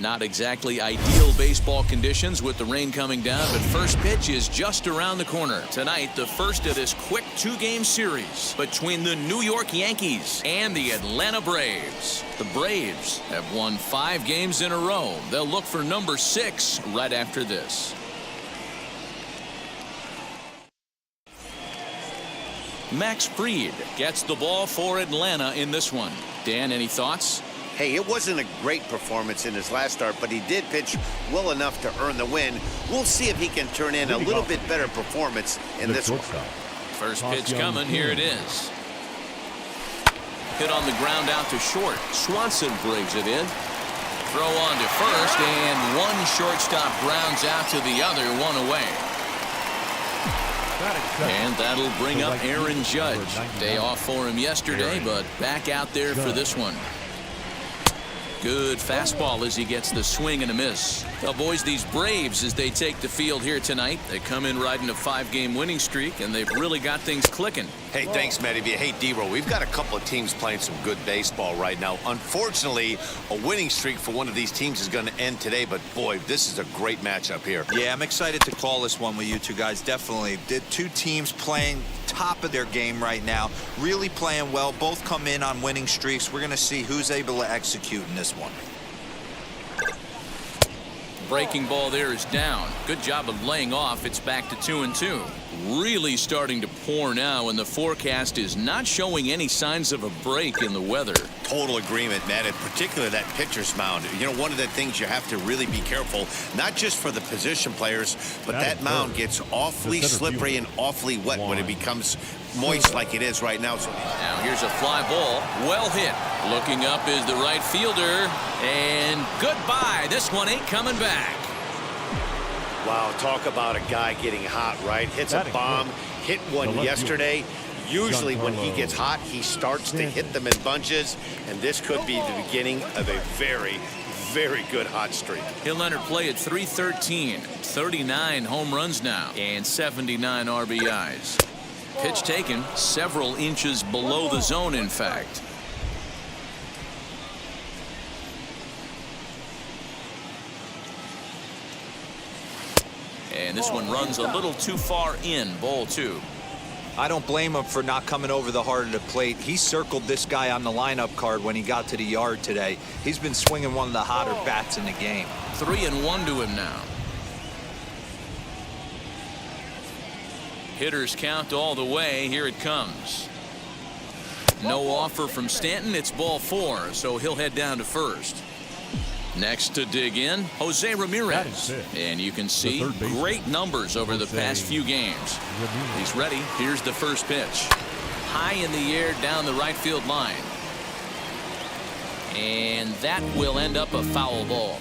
Not exactly ideal baseball conditions with the rain coming down, but first pitch is just around the corner. Tonight, the first of this quick two-game series between the New York Yankees and the Atlanta Braves. The Braves have won 5 games in a row. They'll look for number 6 right after this. Max Fried gets the ball for Atlanta in this one. Dan, any thoughts? Hey, it wasn't a great performance in his last start, but he did pitch well enough to earn the win. We'll see if he can turn in a little bit better performance in this one. First pitch coming. Here it is. Hit on the ground out to short. Swanson brings it in. Throw on to first, and one shortstop grounds out to the other, one away. And that'll bring up Aaron Judge. Day off for him yesterday, but back out there for this one. Good fastball as he gets the swing and a miss. Well, boys, these Braves, as they take the field here tonight, they come in riding a 5-game winning streak, and they've really got things clicking. Hey, thanks, Matty. Hey, D-Roll, we've got a couple of teams playing some good baseball right now. Unfortunately, a winning streak for one of these teams is going to end today, but boy, this is a great matchup here. Yeah, I'm excited to call this one with you two guys. Definitely. The two teams playing top of their game right now, really playing well. Both come in on winning streaks. We're going to see who's able to execute in this one. Breaking ball there is down. Good job of laying off. It's back to 2-2. Really starting to pour now, and the forecast is not showing any signs of a break in the weather. Total agreement, Matt, in particular that pitcher's mound. You know, one of the things you have to really be careful, not just for the position players, but that mound gets awfully slippery and awfully wet when it becomes moist like it is right now. So now here's a fly ball. Well hit. Looking up is the right fielder. And goodbye. This one ain't coming back. Wow, talk about a guy getting hot, right? Hits a bomb, hit one yesterday. Usually when he gets hot, he starts to hit them in bunches, and this could be the beginning of a very, very good hot streak. He'll enter play at .313, 39 home runs now, and 79 RBIs. Pitch taken several inches below the zone, in fact. And this one runs a little too far in, ball 2. I don't blame him for not coming over the heart of the plate. He circled this guy on the lineup card when he got to the yard today. He's been swinging one of the hotter bats in the game. 3-1 to him now. Hitters count all the way. Here it comes. No offer from Stanton. It's ball 4, so he'll head down to first. Next to dig in, Jose Ramirez. And you can see great numbers over the past few games. He's ready. Here's the first pitch. High in the air down the right field line. And that will end up a foul ball.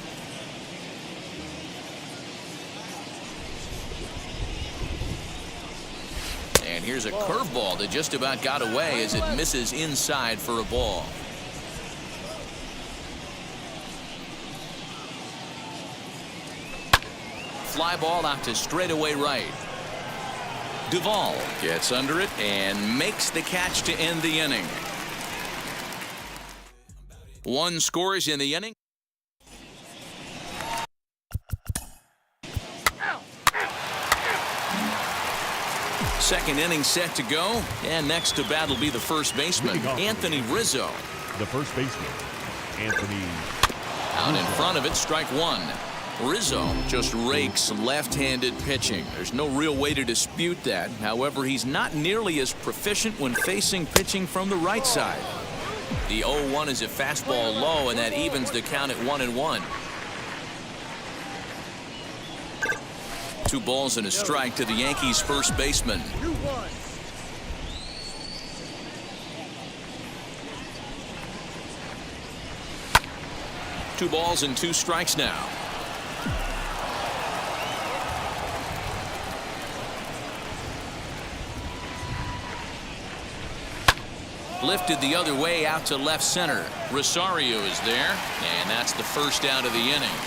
And here's a curveball that just about got away as it misses inside for a ball. Fly ball out to straightaway right. Duvall gets under it and makes the catch to end the inning. 1 scores in the inning. Second inning set to go, and next to bat will be the first baseman, Anthony Rizzo. The first baseman, Anthony. Out in front of it, strike 1. Rizzo just rakes left-handed pitching. There's no real way to dispute that. However, he's not nearly as proficient when facing pitching from the right side. The 0-1 is a fastball low, and that evens the count at 1-1. 2 balls and a strike to the Yankees first baseman. Two balls and 2 strikes now. Lifted the other way out to left center. Rosario is there, and that's the first out of the inning.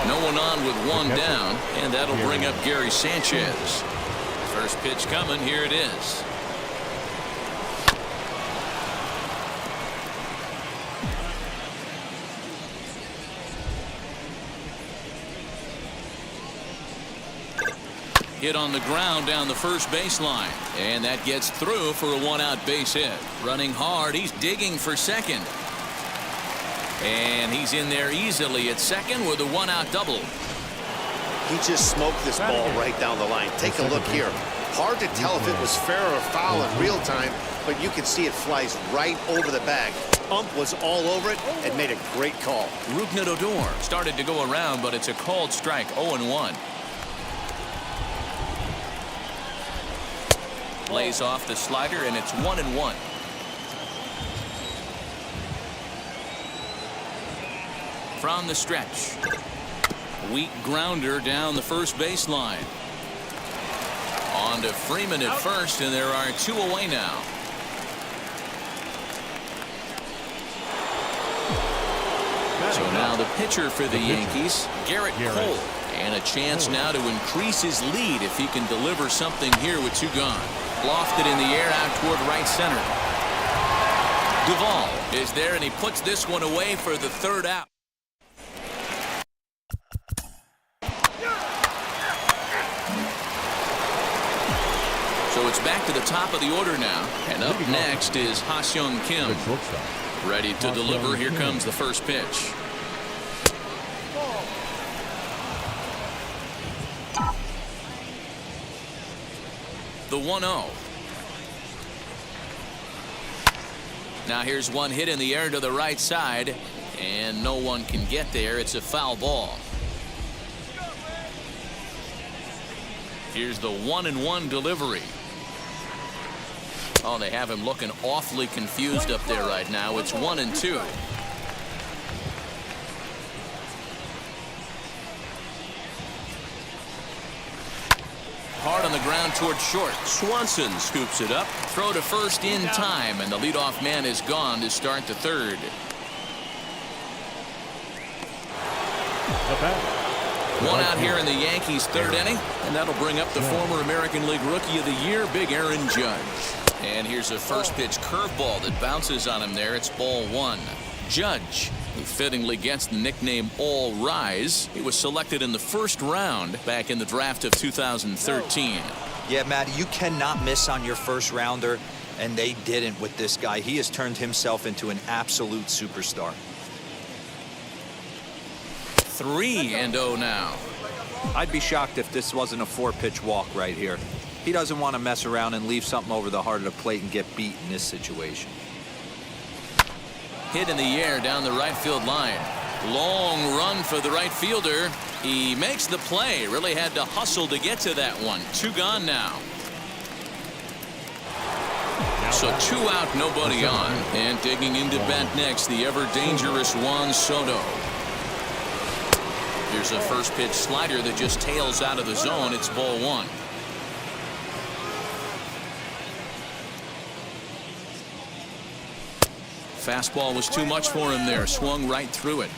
No one on with 1 down, and that'll bring up Gary Sanchez. First pitch coming. Here it is. Hit on the ground down the first baseline, and that gets through for a 1-out base hit. Running hard, he's digging for second, and he's in there easily at second with a 1-out double. He just smoked this ball right down the line. Take a look here. Hard to tell if it was fair or foul in real time, but you can see it flies right over the bag. Ump was all over it and made a great call. Rougned Odor started to go around, but it's a called strike. 0-1. Lays off the slider, and it's 1-1. From the stretch, weak grounder down the first baseline. On to Freeman at first, and there are 2 away now. So now the pitcher for the Yankees, Garrett Cole, and a chance now to increase his lead if he can deliver something here with 2 gone. Lofted in the air out toward right center. Duvall is there, and he puts this one away for the 3rd out. So it's back to the top of the order now, and up next is Ha-Seong Kim. Ready to deliver. Here comes the first pitch. The 1-0. Now here's one hit in the air to the right side, and no one can get there. It's a foul ball. Here's the 1-1 delivery. Oh, they have him looking awfully confused up there right now. It's 1-2. Hard on the ground toward short. Swanson scoops it up. Throw to first in time, and the leadoff man is gone to start the 3rd. One out here in the Yankees' 3rd inning, and that'll bring up the former American League Rookie of the Year, Big Aaron Judge. And here's a first pitch curveball that bounces on him there. It's ball 1. Judge, who fittingly gets the nickname All Rise. He was selected in the 1st round back in the draft of 2013. Yeah, Matt, you cannot miss on your 1st rounder, and they didn't with this guy. He has turned himself into an absolute superstar. 3-0 now. I'd be shocked if this wasn't a 4-pitch walk right here. He doesn't want to mess around and leave something over the heart of the plate and get beat in this situation. Hit in the air down the right field line. Long run for the right fielder. He makes the play. Really had to hustle to get to that one. 2 gone now. So 2 out, nobody on. And digging into bat next, the ever-dangerous Juan Soto. Here's a first pitch slider that just tails out of the zone. It's ball 1. Fastball was too much for him there. Swung right through it.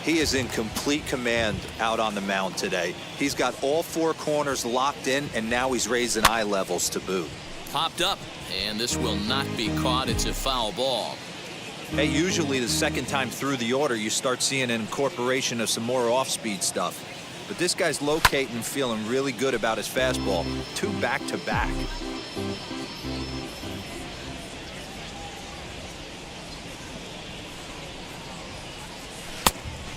He is in complete command out on the mound today. He's got all 4 corners locked in, and now he's raising eye levels to boot. Popped up, and this will not be caught. It's a foul ball. Hey, usually the 2nd time through the order, you start seeing an incorporation of some more off-speed stuff. But this guy's locating and feeling really good about his fastball. 2 back-to-back.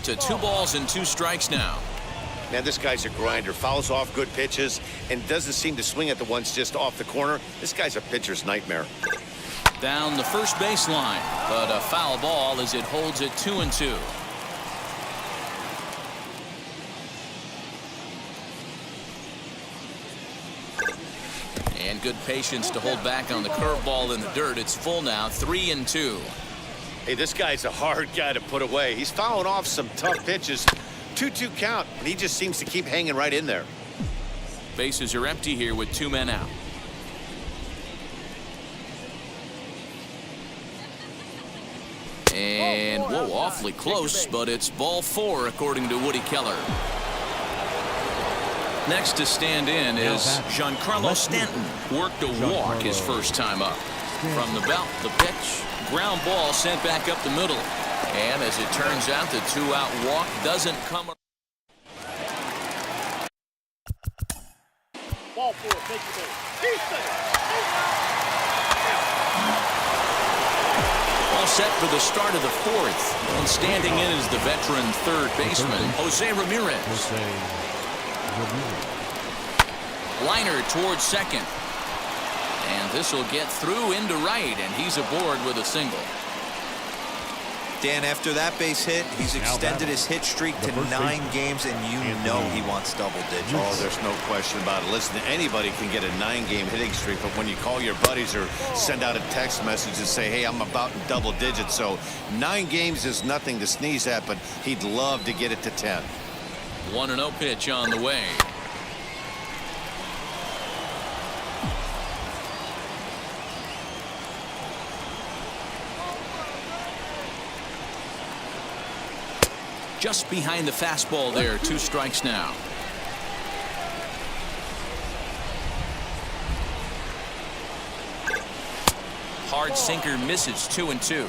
to 2 balls and 2 strikes now. Man, this guy's a grinder. Fouls off good pitches and doesn't seem to swing at the ones just off the corner. This guy's a pitcher's nightmare. Down the first baseline, but a foul ball as it holds it 2-2. And good patience to hold back on the curveball in the dirt. It's full now, 3-2. Hey, this guy's a hard guy to put away. He's fouling off some tough pitches. 2-2 count, but he just seems to keep hanging right in there. Bases are empty here with 2 men out. And, whoa, awfully close, but it's ball 4 according to Woody Keller. Next to stand in is Giancarlo Stanton. Worked a walk his first time up. From the belt, the pitch, ground ball sent back up the middle. And as it turns out, the 2-out walk doesn't come. Ball 4, take the base. All set for the start of the 4th. And standing in is the veteran third baseman, Jose Ramirez. Liner towards second. And this will get through into right, and he's aboard with a single. Dan, after that base hit, he's extended his hit streak to 9 games, and you know he wants double digits. Oh, there's no question about it. Listen, anybody can get a 9-game hitting streak, but when you call your buddies or send out a text message and say, hey, I'm about in double digits, so 9 games is nothing to sneeze at, but he'd love to get it to 10. 1-0 pitch on the way. Just behind the fastball there, 2 strikes now. Hard sinker misses, 2-2.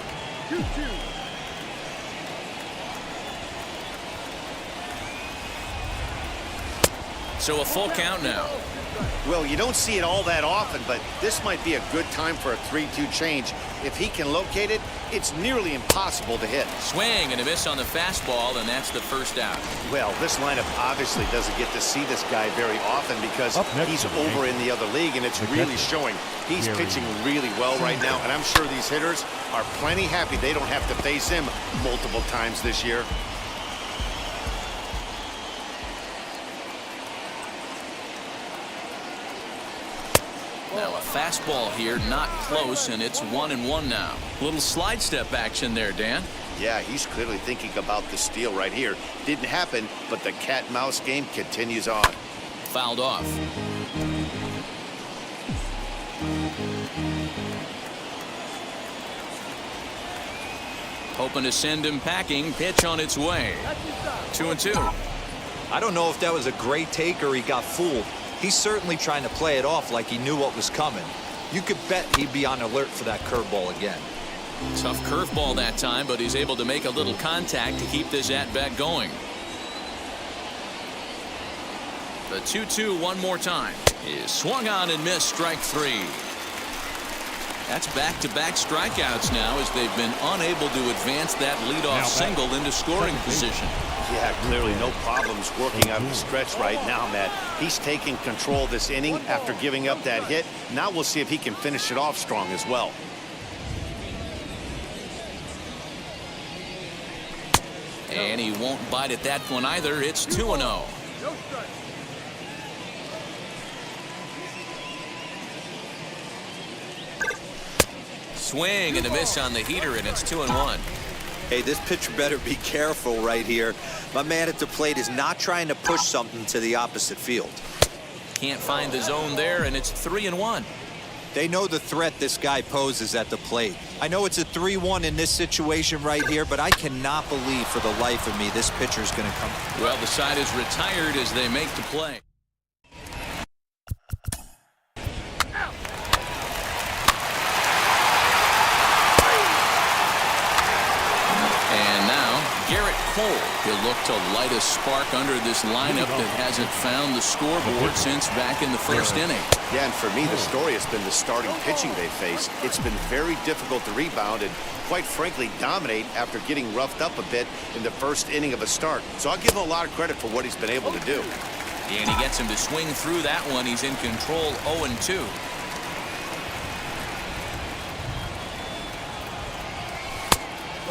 So a full count now. Well, you don't see it all that often, but this might be a good time for a 3-2 change. If he can locate it, it's nearly impossible to hit. Swing and a miss on the fastball, and that's the first out. Well, this lineup obviously doesn't get to see this guy very often because he's over in the other league, and it's really showing. He's pitching really well right now, and I'm sure these hitters are plenty happy they don't have to face him multiple times this year. Now a fastball here, not close, and it's 1-1 now. Little slide step action there, Dan. Yeah, he's clearly thinking about the steal right here. Didn't happen, but the cat-mouse game continues on. Fouled off. Hoping to send him packing. Pitch on its way. 2-2. I don't know if that was a great take or he got fooled. He's certainly trying to play it off like he knew what was coming. You could bet he'd be on alert for that curveball again. Tough curveball that time, but he's able to make a little contact to keep this at-bat going. The 2-2 one more time is swung on and missed, strike 3. That's back-to-back strikeouts now as they've been unable to advance that leadoff single into scoring position. Yeah, clearly no problems working out of the stretch right now, Matt. He's taking control of this inning after giving up that hit. Now we'll see if he can finish it off strong as well. And he won't bite at that one either. It's 2-0. Swing and a miss on the heater, and it's 2-1. Hey, this pitcher better be careful right here. My man at the plate is not trying to push something to the opposite field. Can't find the zone there, and it's 3-1. They know the threat this guy poses at the plate. I know it's a 3-1 in this situation right here, but I cannot believe for the life of me this pitcher's going to come. Well, the side is retired as they make the play. hole. He'll look to light a spark under this lineup that hasn't found the scoreboard since back in the first inning. Yeah, and for me, the story has been the starting pitching they face. It's been very difficult to rebound and, quite frankly, dominate after getting roughed up a bit in the first inning of a start. So I'll give him a lot of credit for what he's been able to do. And he gets him to swing through that one. He's in control, 0-2.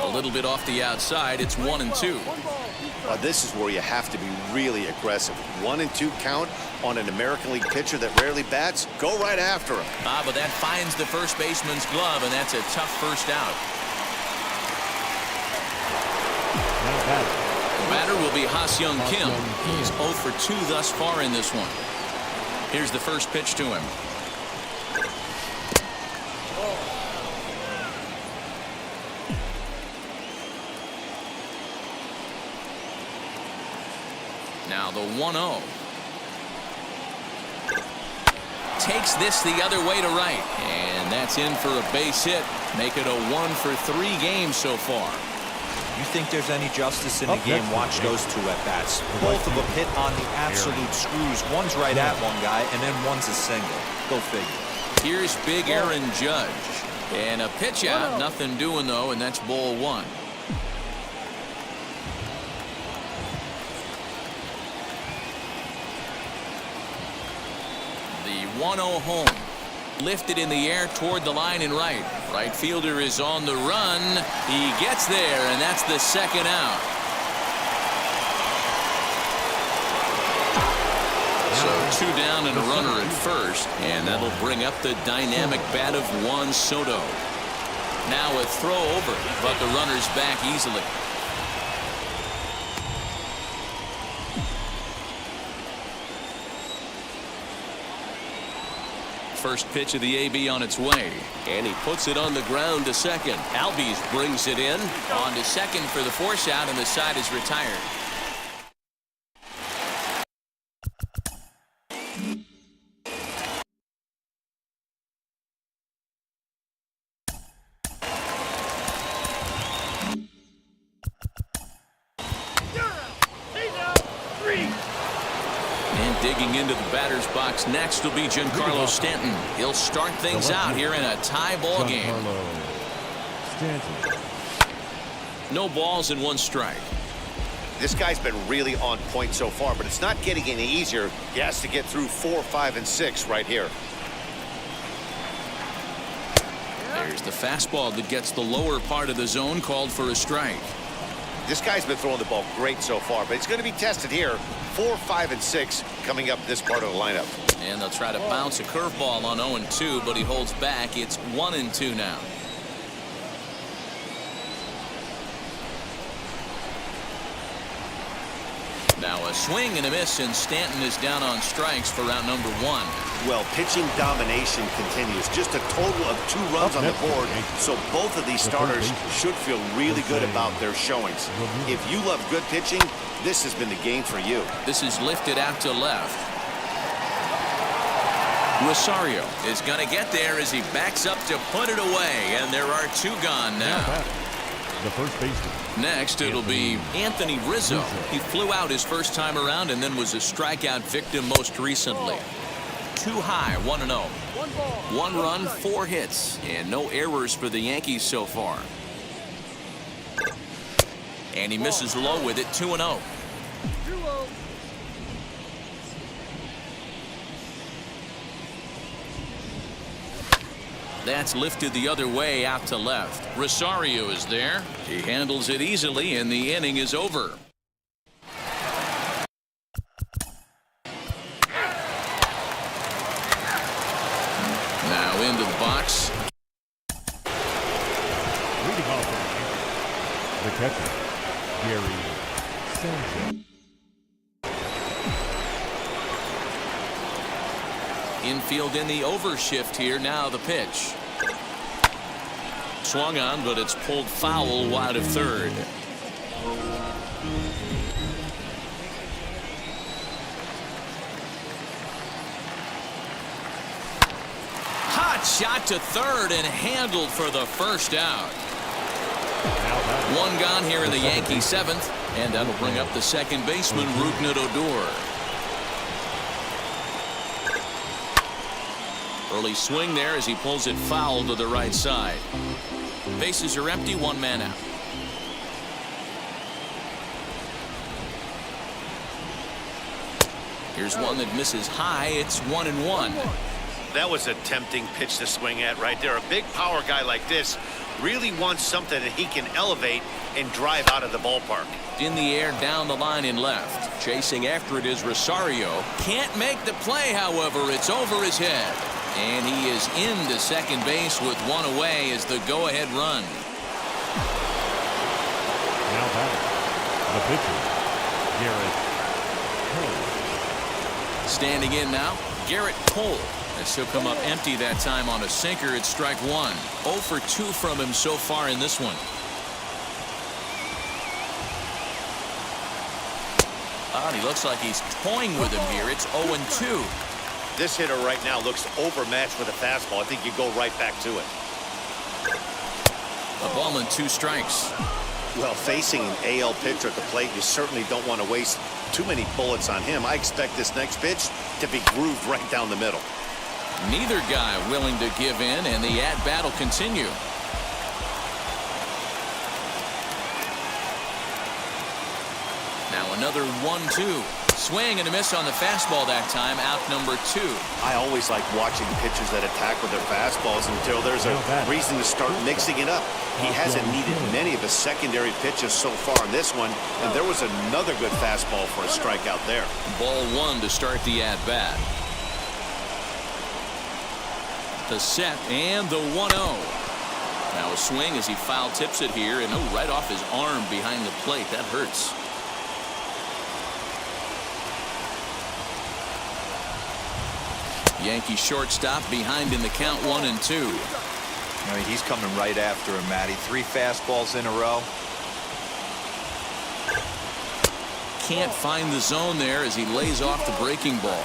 A little bit off the outside. It's 1-2. This is where you have to be really aggressive. 1-2 count on an American League pitcher that rarely bats. Go right after him. But that finds the first baseman's glove, and that's a tough first out. The batter will be Ha-Seong Kim. He's 0 for 2 thus far in this one. Here's the first pitch to him. Now the 1-0. Takes this the other way to right. And that's in for a base hit. Make it a 1 for 3 games so far. You think there's any justice in the game? Watch those two at-bats. Both of them hit on the absolute screws. One's right at one guy, and then one's a single. Go figure. Here's big Aaron Judge. And a pitch out. Nothing doing, though, and that's ball 1. The 1-0 home. Lifted in the air toward the line and right. Right fielder is on the run. He gets there, and that's the second out. So 2 down and a runner at first, and that'll bring up the dynamic bat of Juan Soto. Now a throw over, but the runner's back easily. First pitch of the AB on its way, and he puts it on the ground to second. Albies brings it in on to second for the force out, and the side is retired. Digging into the batter's box next will be Giancarlo Stanton. He'll start things out here in a tie ball game. No balls and 1 strike. This guy's been really on point so far, but it's not getting any easier. He has to get through 4, 5, and 6 right here. There's the fastball that gets the lower part of the zone, called for a strike. This guy's been throwing the ball great so far, but it's going to be tested here. 4, 5, and 6 coming up this part of the lineup. And they'll try to bounce a curveball on 0-2, but he holds back. It's 1-2 now. Now a swing and a miss, and Stanton is down on strikes for round number 1. Well, pitching domination continues. Just a total of 2 runs on the board, so both of these starters should feel really good about their showings. If you love good pitching, this has been the game for you. This is lifted out to left. Rosario is going to get there as he backs up to put it away, and there are 2 gone now. The first baseman. Next, it'll be Anthony Rizzo. He flew out his first time around and then was a strikeout victim most recently. Too high, 1-0. 1 run, 4 hits, and no errors for the Yankees so far. And he misses low with it, 2-0. That's lifted the other way out to left. Rosario is there. He handles it easily, and the inning is over. Now into the box. Leading off the catcher, Gary Sanchez. Infield in the overshift here. Now the pitch. Swung on, but it's pulled foul wide of third. Hot shot to third and handled for the first out. 1 gone here in the Yankee 7th. And that'll bring up the second baseman, Rougned Odor. Early swing there as he pulls it foul to the right side. Bases are empty, one man out. Here's one that misses high. It's 1-1. That was a tempting pitch to swing at right there. A big power guy like this really wants something that he can elevate and drive out of the ballpark. In the air, down the line in left. Chasing after it is Rosario. Can't make the play, however. It's over his head. And he is into second base with one away as the go-ahead run. Now back, the pitcher, Garrett Cole. Standing in now, Garrett Cole. As he'll come up empty that time on a sinker. It's strike one. 0 for 2 from him so far in this one. He looks like he's toying with him here. It's 0-2. This hitter right now looks overmatched with a fastball. I think you go right back to it. A ball and 2 strikes. Well, facing an AL pitcher at the plate, you certainly don't want to waste too many bullets on him. I expect this next pitch to be grooved right down the middle. Neither guy willing to give in, and the at-bat will continue. Now another 1-2. Swing and a miss on the fastball that time. Out number 2. I always like watching pitchers that attack with their fastballs until there's a reason to start mixing it up. He hasn't needed many of his secondary pitches so far in this one, and there was another good fastball for a strikeout there. Ball 1 to start the at-bat. The set and the 1-0. Now a swing as he foul tips it here, and right off his arm behind the plate. That hurts. Yankee shortstop behind in the count 1-2. I mean, he's coming right after him, Matty. 3 fastballs in a row. Can't find the zone there as he lays off the breaking ball.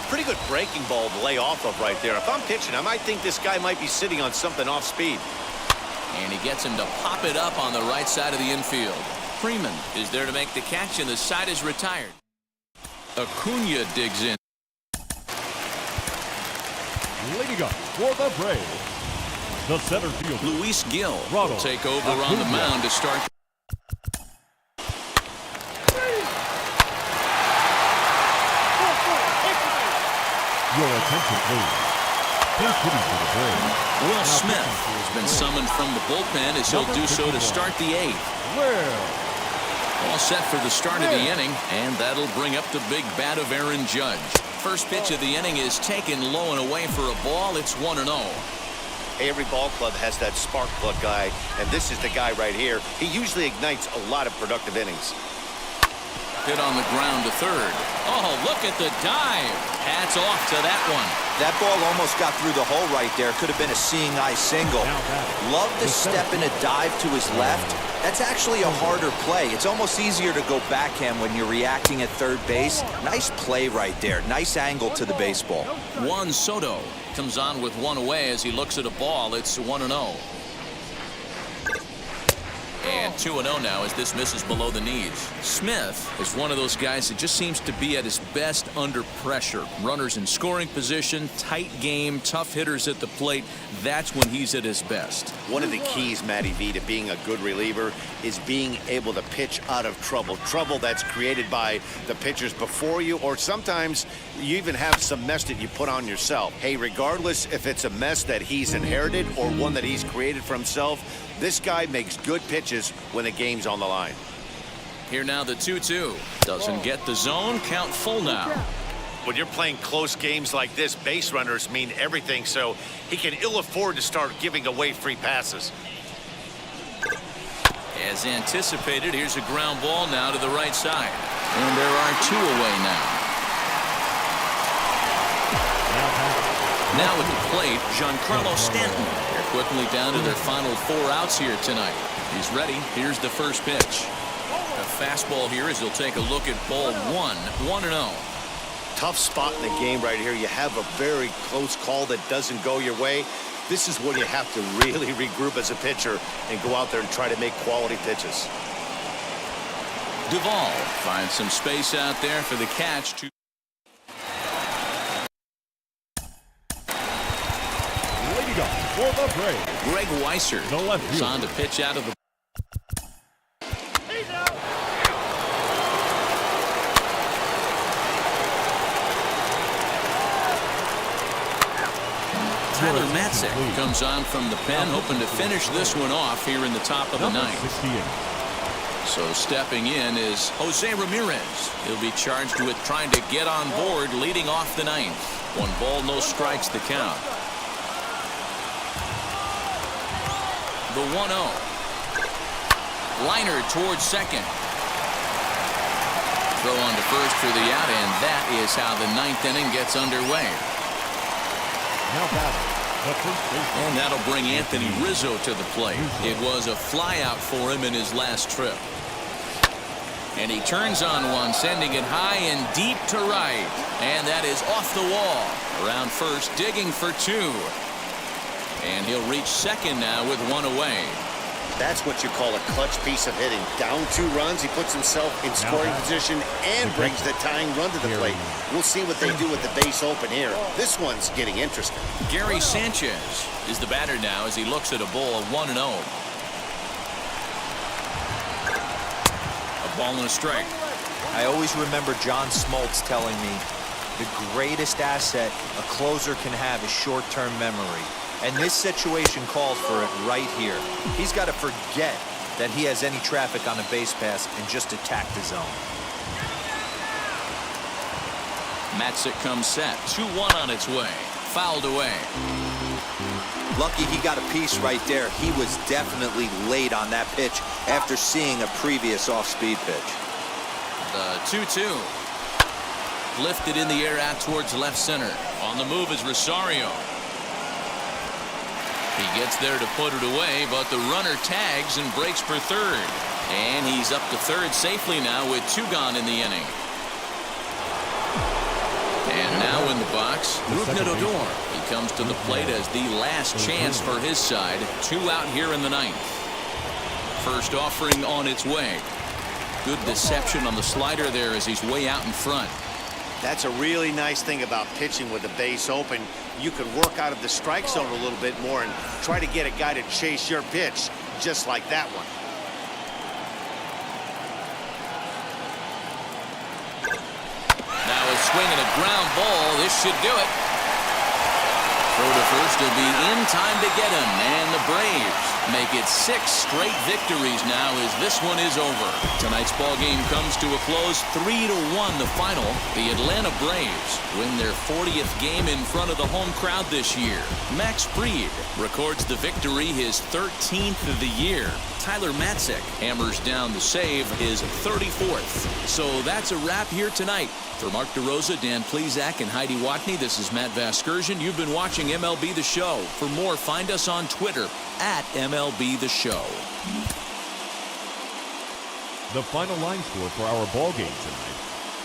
Pretty good breaking ball to lay off of right there. If I'm pitching, I might think this guy might be sitting on something off speed. And he gets him to pop it up on the right side of the infield. Freeman is there to make the catch, and the side is retired. Acuna digs in. Leading up for the Braves, the center fielder, Luis Gil will take over on the mound to start. Your attention, please. Here's hitting for the Braves. Will Smith has been summoned from the bullpen as he'll do so to start the 8th. All set for the start of the inning, and that'll bring up the big bat of Aaron Judge. First pitch of the inning is taken low and away for a ball. It's 1-0. Every ball club has that spark plug guy, and this is the guy right here. He usually ignites a lot of productive innings. Hit on the ground to third. Oh, look at the dive. Hats off to that one. That ball almost got through the hole right there. Could have been a seeing eye single. Love the step and a dive to his left. That's actually a harder play. It's almost easier to go backhand when you're reacting at third base. Nice play right there. Nice angle to the baseball. Juan Soto comes on with 1 away as he looks at a ball. It's 1-0. And 2-0 now as this misses below the knees. Smith is one of those guys that just seems to be at his best under pressure. Runners in scoring position, tight game, tough hitters at the plate. That's when he's at his best. One of the keys, Matty V, to being a good reliever is being able to pitch out of trouble. Trouble that's created by the pitchers before you, or sometimes you even have some mess that you put on yourself. Hey, regardless if it's a mess that he's inherited or one that he's created for himself, this guy makes good pitches when the game's on the line. Here now the 2-2. Doesn't get the zone. Count full now. When you're playing close games like this, base runners mean everything, so he can ill afford to start giving away free passes. As anticipated, here's a ground ball now to the right side. And there are 2 away now. Now at the plate, Giancarlo Stanton. They're quickly down to their final 4 outs here tonight. He's ready. Here's the first pitch. A fastball here as he'll take a look at ball 1. 1-0. Tough spot in the game right here. You have a very close call that doesn't go your way. This is when you have to really regroup as a pitcher and go out there and try to make quality pitches. Duvall finds some space out there for the catch. Leading off for the Braves, Greg Weisser the left is fielder. on to pitch out of the. Tyler Matzik comes on from the pen, hoping to finish this one off here in the top of the Number ninth. 68. So stepping in is Jose Ramirez. He'll be charged with trying to get on board leading off the ninth. 1 ball, no strikes the count. The 1-0. Liner towards second. Throw on to first for the out, and that is how the ninth inning gets underway. Now batting, the first baseman. And that'll bring Anthony Rizzo to the plate. It was a flyout for him in his last trip. And he turns on one, sending it high and deep to right. And that is off the wall. Around first, digging for 2. And he'll reach second now with 1 away. That's what you call a clutch piece of hitting. Down 2 runs, he puts himself in scoring position and brings the tying run to the plate. We'll see what they do with the base open here. This one's getting interesting. Gary Sanchez is the batter now as he looks at a ball of 1-0. A ball and a strike. I always remember John Smoltz telling me the greatest asset a closer can have is short-term memory. And this situation calls for it right here. He's got to forget that he has any traffic on a base pass and just attack the zone. Matzik comes set. 2-1 on its way. Fouled away. Lucky he got a piece right there. He was definitely late on that pitch after seeing a previous off-speed pitch. The 2-2. Lifted in the air out towards left center. On the move is Rosario. He gets there to put it away, but the runner tags and breaks for third. And he's up to third safely now with 2 gone in the inning. And now in the box, Rougned Odor. He comes to the plate as the last chance for his side. 2 out here in the ninth. First offering on its way. Good deception on the slider there as he's way out in front. That's a really nice thing about pitching with the base open. You can work out of the strike zone a little bit more and try to get a guy to chase your pitch, just like that one. Now a swing and a ground ball. This should do it. Throw to first will be in time to get him. And the Braves make it 6 straight victories now as this one is over. Tonight's ball game comes to a close. 3-1 the final. The Atlanta Braves win their 40th game in front of the home crowd this year. Max Fried records the victory, his 13th of the year. Tyler Matzik hammers down the save, his 34th. So that's a wrap here tonight. For Mark DeRosa, Dan Plesac, and Heidi Watney, this is Matt Vasgersian. You've been watching MLB The Show. For more, find us on Twitter at MLB The Show. The final line score for our ball game tonight.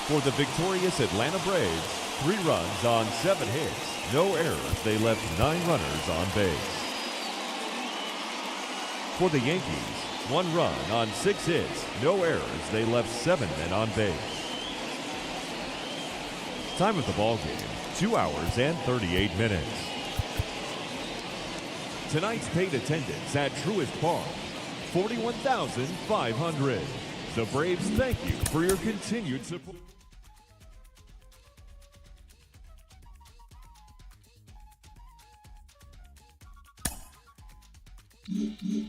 For the victorious Atlanta Braves, 3 runs on 7 hits, no errors. They left 9 runners on base. For the Yankees, 1 run on 6 hits, no errors. They left 7 men on base. Time of the ball game, 2 hours and 38 minutes. Tonight's paid attendance at Truist Park, 41,500. The Braves thank you for your continued support. Mm-hmm.